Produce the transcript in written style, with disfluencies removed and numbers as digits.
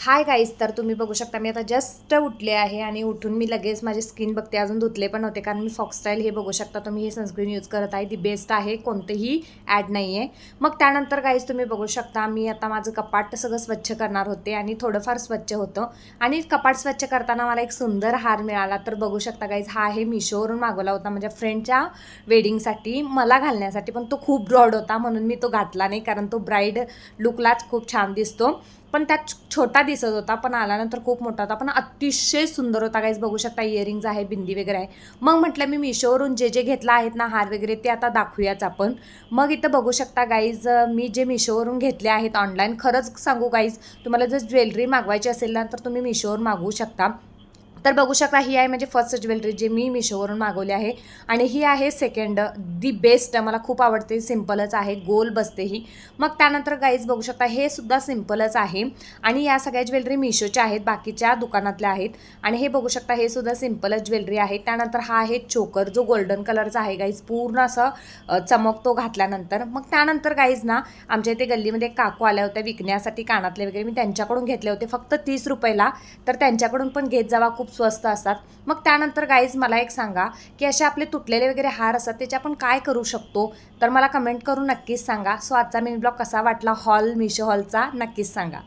Hi guys, तर तुम्ही बघू शकता मी आता जस्ट उठले आहे आणि उठून मी लगेच माझी स्किन बघते. अजून धुतले पण होते कारण मी फॉक्सस्टाईल हे बघू शकता तुम्ही हे सनस्क्रीन यूज करत आहे. दी बेस्ट आहे, कोणतेही ॲड नाही आहे. मग त्यानंतर गाईज तुम्ही बघू शकता मी आता माझं कपाट सगळं स्वच्छ करणार होते आणि थोडंफार स्वच्छ होतं. आणि कपाट स्वच्छ करताना मला एक सुंदर हार मिळाला. तर बघू शकता गाईज, हा आहे मिशोवरून मागवला होता माझ्या फ्रेंडच्या वेडिंगसाठी मला घालण्यासाठी, पण तो खूप ब्रॉड होता म्हणून मी तो घातला नाही कारण तो ब्राईड लुकलाच खूप छान दिसतो. पण त्यात छोटा दिसत होता, पण आल्यानंतर खूप मोठा होता, पण अतिशय सुंदर होता गाईज. बघू शकता इयरिंग्ज आहे, बिंदी वगैरे आहे. मग म्हटलं मी मिशोवरून जे घेतलं आहेत ना हार वगैरे ते आता दाखवूयाच आपण. मग इथं बघू शकता गाईज, मी जे मिशोवरून घेतले आहेत ऑनलाईन, खरंच सांगू गाईज, तुम्हाला जर ज्वेलरी मागवायची असेल ना तर तुम्ही मिशोवर मागवू शकता. तर बघू शकता ही आहे म्हणजे फर्स्ट ज्वेलरी जे मी मिशोवरून मागवली आहे. आणि ही आहे सेकंड, दी बेस्ट. मला खूप आवडते, सिम्पलच आहे, गोल बसते ही. मग त्यानंतर गाईज बघू शकता हे सुद्धा सिम्पलच आहे. आणि या सगळ्या ज्वेलरी मिशोच्या आहेत, बाकीच्या दुकानातल्या आहेत. आणि हे बघू शकता हे सुद्धा सिम्पलच ज्वेलरी आहे. त्यानंतर हा आहे चोकर, जो गोल्डन कलरचा आहे गाईज, पूर्ण असं चमकतो घातल्यानंतर. मग त्यानंतर गाईज ना आमच्या इथे गल्लीमध्ये काकू आल्या होत्या विकण्यासाठी कानातले वगैरे, मी त्यांच्याकडून घेतले होते फक्त 30 रुपयाला. तर त्यांच्याकडून पण घेत जावा, खूप स्वस्त असतात. मग त्यानंतर गाईज मला एक सांगा की असे आपले तुटलेले वगैरे हार असतात त्याचे आपण काय करू शकतो, तर मला कमेंट करून नक्कीच सांगा. सो आजचा मिनी ब्लॉग कसा वाटला, हॉल मिशो हॉलचा, नक्कीच सांगा.